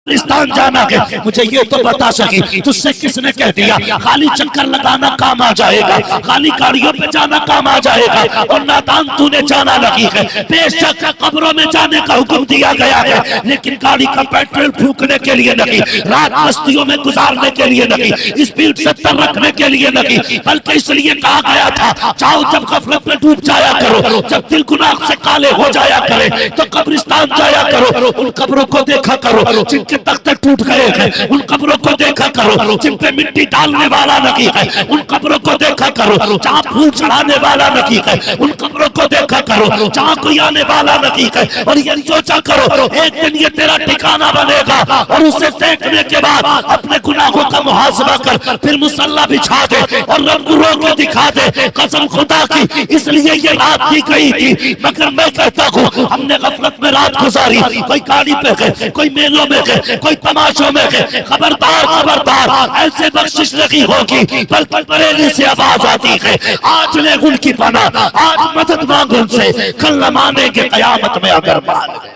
पाकिस्तान जाना है, मुझे ये तो बता सकी तुझसे किसने कह दिया खाली चक्कर लगाना काम आ जाएगा, खाली गाड़ियों पे जाना काम आ जाएगा। और नादान तूने जाना लगी है। बेशक कब्रों में जाने का हुक्म दिया गया है, लेकिन गाड़ी का पेट्रोल फूकने के लिए नहीं, रात बस्तियों में गुजारने के लिए नहीं, स्पीड 70 रखने के लिए नहीं, बल्कि इसलिए कहा गया था चाहो जब गफलत में डूब जाया करो, जब दिल गुनाह से काले हो जाया करे तो कब्रिस्तान जाया करो, उन कब्रों को देखा करो जिनके तख्ते टूट गए हैं, उन कब्रों को देखा करो जिन पे मिट्टी डालने वाला नहीं है, उन कब्रों को देखा करो जहाँ फूल चढ़ाने वाला नहीं है, उन कब्रों को देखा करो जहाँ कोई आने वाला नहीं है। और ये सोचा करो एक दिन ये तेरा ठिकाना बनेगा और उसे देखने के बाद अपने गुनाहों का मुहासबा कर फिर मुसल्ला बिछा दे और रब को रो के दिखा दे कसम खुदा की। इसलिए ये रात की गई थी, मगर मैं कहता हूँ हमने गफलत में रात गुजारी, कोई गाड़ी पे गए, कोई मेलों में गए, कोई तमाशों में गए। खबरदार खबरदार, ऐसे बख्शिश नहीं होगी बल्कि बरेली से आवाज आती है आज ले उनकी पना, आज मदद मांग उनसे, कल न मानेंगे कयामत में अगर मान गए।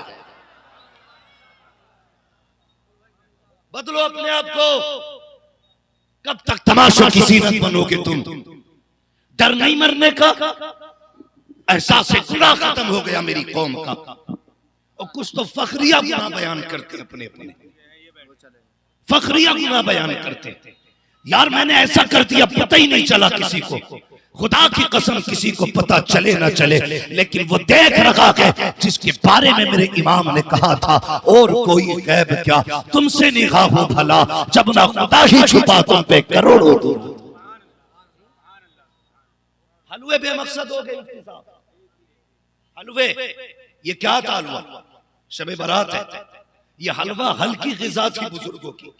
बदलो अपने आप को, कब तक तमाशा की सीरत बनोगे तुम? डर नहीं मरने का, एहसास गुनाह खत्म हो गया मेरी कौम का। और कुछ तो फखरिया गुनाह बयान करते अपने अपने, फखरिया गुनाह बयान करते यार मैंने ऐसा कर दिया पता ही नहीं चला किसी को। खुदा की कसम किसी को पता चले ना चले, लेकिन वो देख रखा है जिसके बारे में मेरे इमाम ने कहा था और कोई गैब क्या तुमसे निगाह हो भला, जब ना खुदा ही छुपा तुम पे करोड़ों दूर। हलवे बेमकसद हो गए हलवे, ये क्या था हलवा? शबे बारात है, ये हलवा हल्की गिज़ा थी बुजुर्गों की,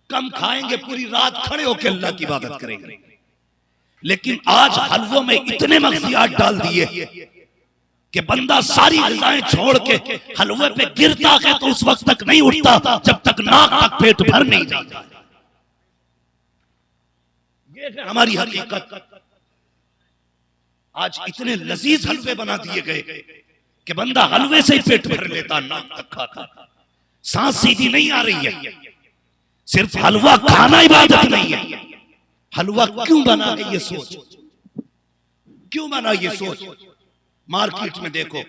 कम खाएंगे पूरी रात खड़े होकर अल्लाह की इबादत करेंगे। लेकिन आज हलवों में इतने मगजियात डाल दिए कि बंदा सारी गिज़ाएं छोड़ के हलवे पे गिरता है तो उस वक्त तक नहीं उठता जब तक नाक तक पेट भर नहीं जाता। ये है हमारी हकीकत। आज इतने लजीज हलवे बना दिए गए कि बंदा हलवे से ही पेट भर लेता, नाक तक खाता, सांस सीधी नहीं आ रही है। सिर्फ हलवा खाना इबादत नहीं है। हलवा क्यों बना है ये सोच, क्यों बना ये सोच? मार्केट में देखो,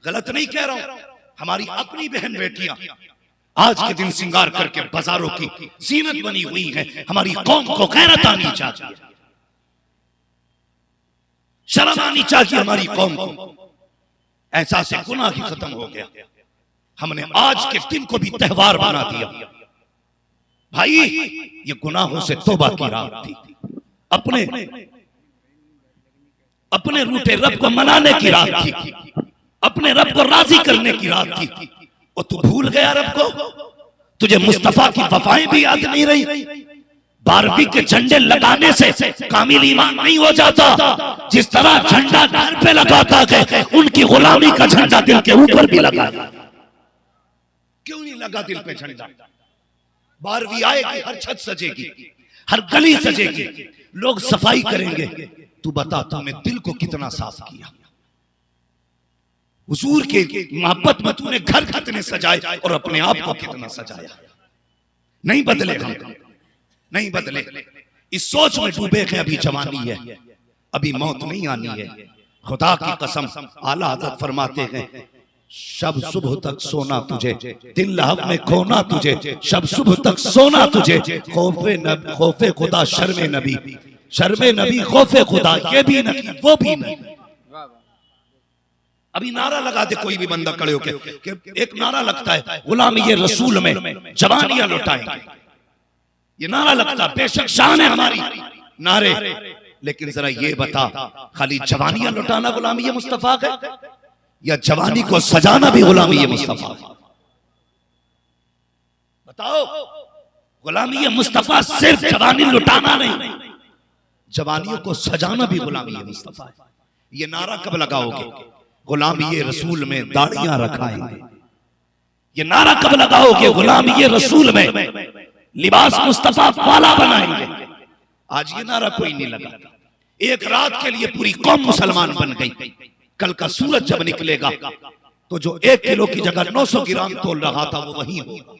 गलत नहीं कह रहा हूं, हमारी अपनी बहन बेटियां आज के दिन श्रृंगार करके बाजारों की जीनत बनी हुई है। हमारी कौम को गैरत आनी चाहिए, शर्म आनी चाहिए हमारी कौम को। एहसास गुनाह ही खत्म हो गया, हमने आज के दिन को भी त्योहार बना दिया। भाई ये गुनाहों से तौबा की रात थी, अपने रूठे रब को मनाने की रात थी, अपने रब को राजी करने की रात थी। और तू भूल गया रब को, तुझे मुस्तफा की वफाएं भी याद नहीं रही। 12वीं के झंडे लगाने से कामिल ईमान नहीं हो जाता। जिस तरह झंडा घर पे लगाता है, उनकी गुलामी का झंडा दिल के ऊपर भी लगा। क्यों नहीं लगा दिल पे झंडा? 12वीं आएगी, हर छत सजेगी, हर गली सजेगी, लोग सफाई करेंगे। तू बता तूने दिल को कितना साफ किया? हुजूर के मोहब्बत में तूने घर कितने सजाए और अपने आप को कितना सजाया? नहीं बदले हम, नहीं बदले। इस सोच में डूबे हैं, अभी जवानी है, अभी मौत नहीं आनी है। खुदा की कसम आला हज़रत फरमाते हैं शब सुबह तक सोना तुझे, दिन लहब में खोना तुझे, शब सुबह तक सोना तुझे, खौफे खुदा शर्मे नबी, शर्मे नबी खौफे खुदा, ये भी नहीं वो भी नहीं। अभी नारा लगा दे कोई भी बंदा खड़े होके कि एक नारा लगता है गुलामी ये रसूल में जवानियां लौटाएंगे, ये नारा लगता, बेशक शान है हमारी नारे, लेकिन जरा ये बता खाली जवानियां लौटाना गुलामी ये मुस्तफा है या जवानी को सजाना भी गुलामी ये मुस्तफा? बताओ। गुलामी ये मुस्तफा सिर्फ जवानी लुटाना नहीं, जवानियों को सजाना भी गुलामी ये मुस्तफा है। ये नारा कब लगाओगे? गुलामी ये रसूल में दाढ़ियां रखाएंगे। ये नारा कब लगाओगे? गुलामी ये रसूल में लिबास मुस्तफा वाला बनाएंगे। आज ये नारा कोई नहीं लगा। एक रात के लिए पूरी कौम मुसलमान बन गई। कल का सूरज जब निकलेगा तो जो 1 किलो की जगह 900 ग्राम तोल रहा था वो वही होगा।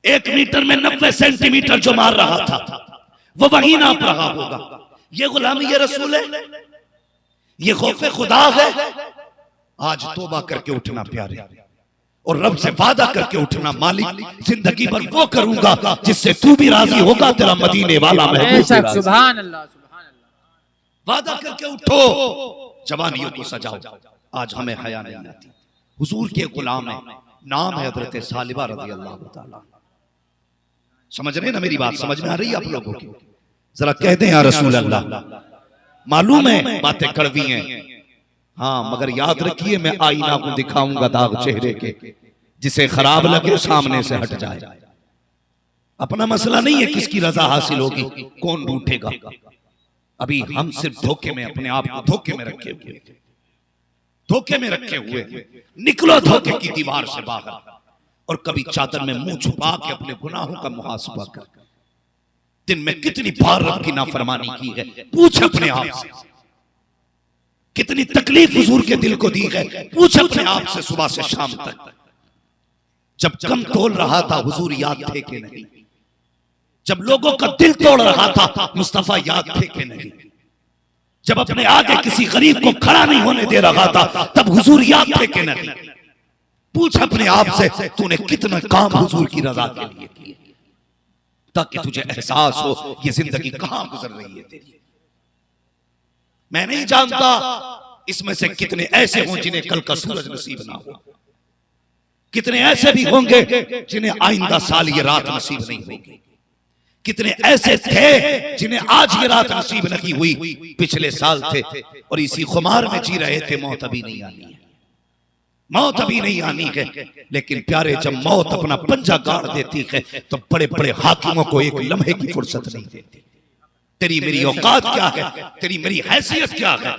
1 मीटर में 90 सेंटीमीटर जो मार रहा था वो वही नाप रहा होगा। ये गुलामी ये रसूल है, ये खौफ खुदा है। आज तौबा करके उठना प्यारे, और रब से वादा करके उठना, मालिक जिंदगी भर वो करूंगा जिससे तू भी राजी होगा, तेरा मदीने वाला महबूब। सुभान अल्लाह, सुभान अल्लाह। वादा करके उठो, जवानियों को सजाओ। आज हमें हया नहीं आती। हुजूर के गुलाम है, नाम है हजरत सालिबा रज़ी अल्लाह ताला। समझ रहे ना मेरी बात? समझ में आ रही है आप लोगों की? जरा कह दें या रसूल अल्लाह। मालूम है बातें कड़वी हैं, हाँ, मगर याद रखिए मैं आईना को दिखाऊंगा दाग चेहरे के, जिसे खराब लगे सामने से हट जाए। अपना मसला नहीं है किसकी रजा हासिल होगी, कौन रूठेगा। अभी हम सिर्फ धोखे में, अपने आप को धोखे में रखे हुए, धोखे में रखे हुए। निकलो धोखे की दीवार से बाहर, और कभी चादर में मुंह छुपा के अपने गुनाहों का मुहासबा कर। दिन में कितनी बार रब की नाफरमानी की है, पूछ अपने आप से। कितनी तकलीफ हुजूर के दिल को दी है, पूछ अपने आप से सुबह से शाम तक। जब कम तोल रहा था हुजूर याद थे कि नहीं? जब लोगों का दिल तोड़ रहा था मुस्तफा याद थे कि नहीं? जब अपने आगे किसी गरीब को खड़ा नहीं होने दे रहा था तब हुजूर याद थे कि नहीं? पूछ अपने आप से तूने कितना काम हुजूर की रजा के लिए किए, ताकि तुझे एहसास हो ये जिंदगी कहां गुजर रही है तेरी। मैं नहीं जानता इसमें से कितने ऐसे हों जिन्हें कल का सूरज नसीब ना हो, कितने ऐसे भी होंगे जिन्हें आइंदा साल ये रात नसीब नहीं होगी, कितने ऐसे थे जिन्हें आज ये रात नसीब नहीं हुई, पिछले साल थे और इसी खुमार में जी रहे थे। मौत अभी नहीं आनी है, मौत अभी नहीं आनी है। लेकिन प्यारे जब मौत अपना पंजा गाड़ देती है तो बड़े बड़े हाकिमों को एक लम्हे की फुर्सत नहीं देती। तेरी मेरी औकात क्या है, तेरी मेरी हैसियत क्या है?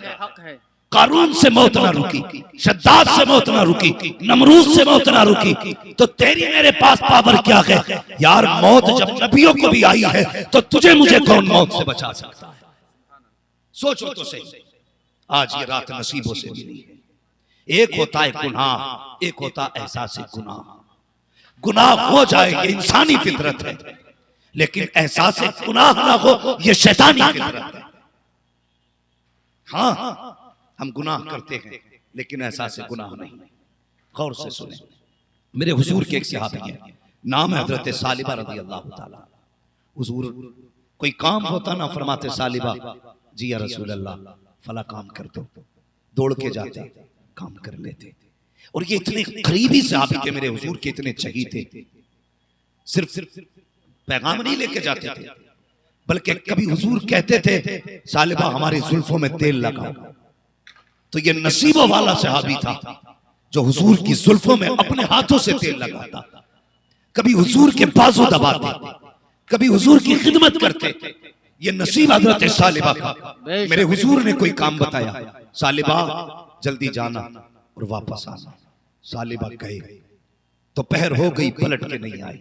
कारून से मौत ना रुकी, शद्दाद से मौत ना रुकी, नमरूद से मौत ना रुकी, तो तेरी मेरे पास पावर क्या है यार? मौत जब नबियों को भी आई है तो तुझे मुझे कौन मौत से बचा सकता है? सोचो तो सही। आज ये रात नसीबों से मिली है। एक होता है गुनाह, एक होता एहसास गुनाह। गुनाह हो जाए ये इंसानी फितरत है, लेकिन एहसास गुनाह ना हो ये शैतानी फितरत है। हाँ, हम गुनाह करते हैं लेकिन एहसास गुनाह नहीं। गौर से सुने, मेरे हुजूर के एक सहाबी हैं, नाम है हजरत सालिबा रज़ी अल्लाह ताला। हुजूर कोई काम होता ना, फरमाते सालिबा जी या रसूल अल्लाह फला काम कर दो, दौड़ के जाते काम कर लेते। और ये इतने करीबी सहाबी थे मेरे हुजूर के, इतने चहीते। सिर्फ पैगाम नहीं लेके जाते थे, बल्कि कभी हुजूर कहते थे सालिबा हमारी जुल्फों में तेल लगाओ, तो ये नसीबों वाला सहाबी था जो हुजूर की जुल्फों में अपने हाथों से तेल लगाता। कभी हुजूर के बाजू दबाते, कभी हुजूर की खिदमत करते। ये नसीब हजरत सालिबा का। मेरे हुजूर ने कोई काम बताया, सालिबा जल्दी जाना और वापस आना। सालिबा गए, तो पहर हो गई, पलट के नहीं आए,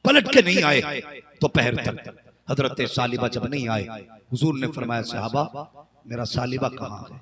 पलट के नहीं आए तो पहर तक। हजरत सालिबा जब नहीं आए, हुजूर ने फरमाया साहबा मेरा सालिबा कहाँ है?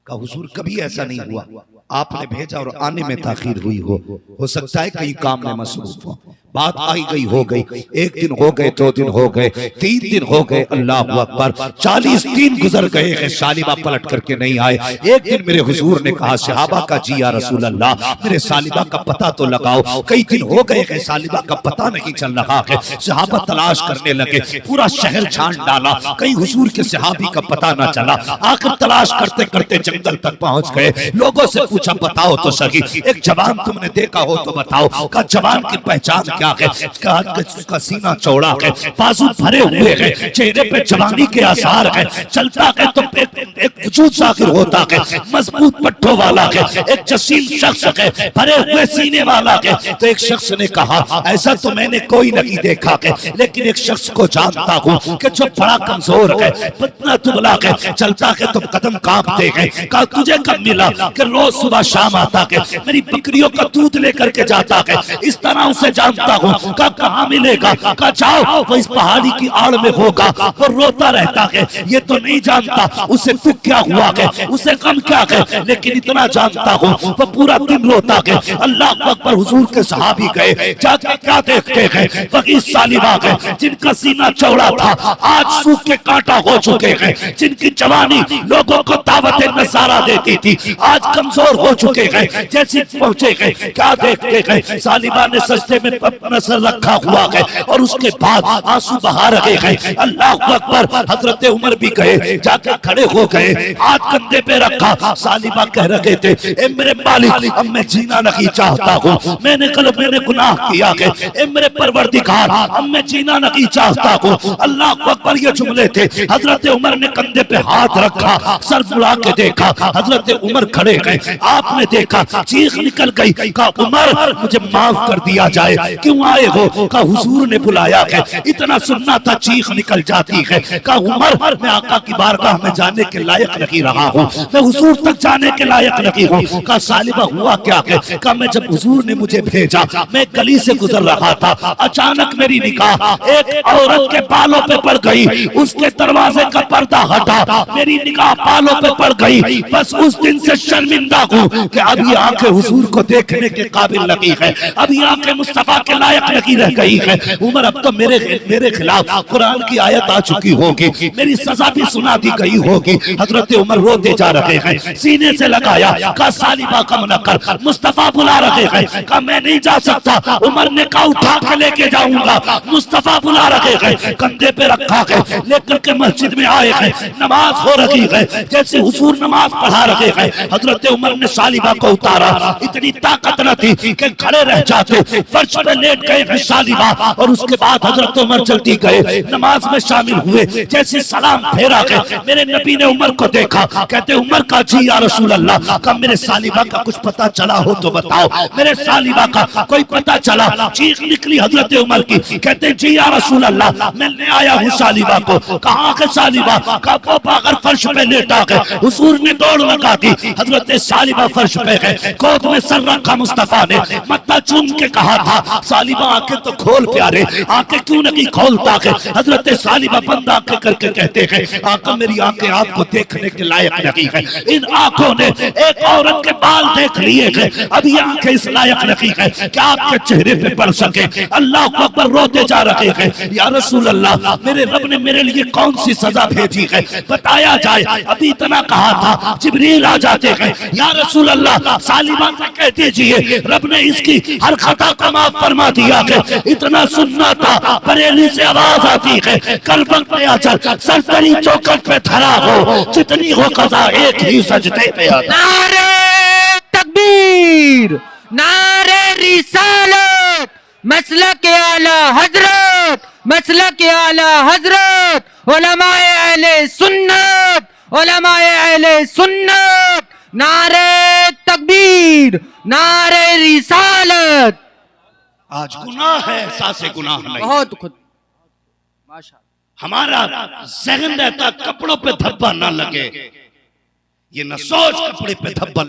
कहा हुजूर कभी ऐसा नहीं हुआ, आपने भेजा और आने में ताखीर हुई हो सकता है कहीं काम में मसरूफ हो। बात आई गई हो गई, 1 दिन हो गए, 2 दिन हो गए, 3 दिन हो गए, अल्लाह अकबर 40 दिन गुजर गए हैं, सालिबा पलट करके नहीं आए। एक दिन मेरे हुजूर ने कहा सहाबा का जी या रसूल अल्लाह मेरे सालिबा का पता तो लगाओ, कई दिन हो गए हैं सालिबा का पता नहीं चल रहा है। सहाबा तलाश करने लगे, पूरा शहर छान डाला, कहीं हुजूर के सहाबी का पता ना चला। आखिर तलाश करते करते जंगल तक पहुंच गए। लोगों से पूछा बताओ तो सही, एक जवान तुमने देखा हो तो बताओ। का जवान की पहचान क्या है? उसका सीना चौड़ा है, बाजू भरे हुए हैं, चेहरे पे जवानी के आसार है, चलता है तो एक वजूद जाहिर होता है, मजबूत पट्टों वाला है, एक जसीम शख्स है, भरे हुए सीने वाला है। तो एक शख्स ने कहा ऐसा तो मैंने कोई नहीं देखा है, लेकिन एक शख्स को जानता हूँ कि जो बड़ा कमजोर है, पतला दुबला है, चलता है तो कदम कांपते हैं। कहा तुझे कब मिला? कि रोज सुबह शाम आता है, मेरी बकरियों का दूध लेकर के जाता है, इस तरह उसे जानता चाहता हूँ। कहाँ मिलेगा? कहा जाओ, वो इस पहाड़ी की आड़ में होगा। वो रोता रहता है, ये तो नहीं जानता उसे दुख क्या हुआ है, उसे गम क्या है, लेकिन इतना जानता हूँ वो पूरा दिन रोता है। अल्लाह अकबर। हुजूर के सहाबी गए, जाके क्या देखते हैं? वही सालिबा है जिनका सीना चौड़ा था, आज सूख के कांटा हो चुके हैं। जिनकी जवानी लोगों को दावत नजारा देती थी, आज कमजोर हो चुके हैं, जैसे पहुंचे गए। क्या देखते हैं? सालिबा ने सजदे में अपना सर रखा हुआ है और उसके बाद आंसू बहा रहे हैं। अल्लाह अकबर। हजरत उमर भी गए, जाकर खड़े हो गए, हाथ कंधे पे रखा। सालिबा कह रहे थे, ए मेरे मालिक, अब मैं जीना नहीं चाहता हूँ, मैंने गुनाह किया है, ए मेरे परवरदिगार, अब मैं जीना नहीं चाहता हूँ। अल्लाह अकबर। ये जुमले थे। हजरत उमर ने कंधे पे हाथ रखा, सर बुला के देखा, हजरत उमर खड़े गए। आपने देखा, चीख निकल गई। कहा उमर, मुझे माफ कर दिया जाए, क्यों आए हो? कहा हुजूर ने बुलाया है। इतना सुनना था, चीख निकल जाती है। कहा उमर, मैं आका की बारगाह में जाने के लायक नहीं रहा हूँ, मैं हुजूर तक जाने के लायक नहीं हूँ। कहा सालिबा हुआ क्या है? कहा मैं जब हुजूर ने मुझे भेजा, मैं गली से गुजर रहा था, अचानक मेरी निगाह एक औरत के बालों पे पड़ गई, उसके दरवाजे का पर्दा हटा, मेरी निगाह बालों पे पड़ गई। बस उस दिन से शर्मिंदा हूँ कि अब ये आंखें हुजूर को देखने के काबिल नहीं है, अब ये आंखें मुस्तफा के लायक नहीं रह गई है। उमर, अब तो मेरे खिलाफ कुरान की आयत आ चुकी होगी, मेरी सजा भी सुना दी गई होगी। हजरत उमर रोते जा रहे हैं, सीने से लगाया। कहा सालिबा कम न कर, मुस्तफा बुला रहे हैं। कहा मैं नहीं जा सकता। उमर ने कहा उठा के लेके जाऊंगा, मुस्तफा बुला रहे हैं। कंधे पे रखा है, लेकर के मस्जिद में आए हैं, नमाज हो रही है, जैसे हुजूर नमाज पढ़ा रहे हैं। हजरत उमर ने सालिबा को उतारा, इतनी ताकत न थी कि खड़े रह जाते, फर्श पे लेट गए हैं सालिबा। और उसके बाद हजरत उमर जल्दी गए, नमाज में शामिल हुए। जैसे सलाम फेरा के मेरे नबी ने उमर को देखा, कहते उमर का जी या रसूल अल्लाह। का मेरे सालिबा का कुछ पता चला हो तो बताओ, मेरे सालिबा का कोई पता चला? चीख निकली हजरत उमर की, कहते जी या रसूल अल्लाह, मैं ले आया हूँ सालिबा को। कहाँ है सालिबा? का वो पागल फर्श पे लेटा है। हुजूर ने दौड़ लगा दी, हजरत सालिबा फर्श पे है, गोद में सर रखा। मुस्तफा ने मत्था चूम के कहा था, सालिबा आंखें तो खोल प्यारे, आंखें क्यों नहीं खोलता है? हजरत सालिबा बंद आंखें करके कहते हैं, आका मेरी आंखें आपको देखने के लायक नहीं है, इन आंखों ने एक औरत के बाल देख लिए हैं, अब ये आंखें इस लायक नहीं है क्या आपके चेहरे पे पड़ सके। अल्लाह अकबर। रोते जा रहे हैं, या रसूल अल्लाह, मेरे रब ने मेरे लिए कौन सी सजा भेजी है, बताया जाए। अभी इतना कहा था, जिब्रील आ जाते हैं, या रसूल अल्लाह, सालिबा से कह दीजिए रब ने इसकी हर खता को माफ फरमा दिया है। इतना सुनना था, बरेली से आवाज आती है, कल वक्त में अचल सरसरी चौखट पे धरा हो, जितनी हो कज़ा एक ही सजदे पे आता। नारे तकबीर, नारे रिसालत, मसलक आला हजरत, मसलक आला हजरत, उलमाए अहले सुन्नत, उलमाए अहले सुन्नत, नारे तकबीर, नारे रिसालत। आज गुनाह है, एहसास गुनाह नहीं, बहुत खुद माशाअल्लाह। हमारा जहन रहता कपड़ों पे धब्बा ना लगे, ये न सोच कपड़े पे धब्बा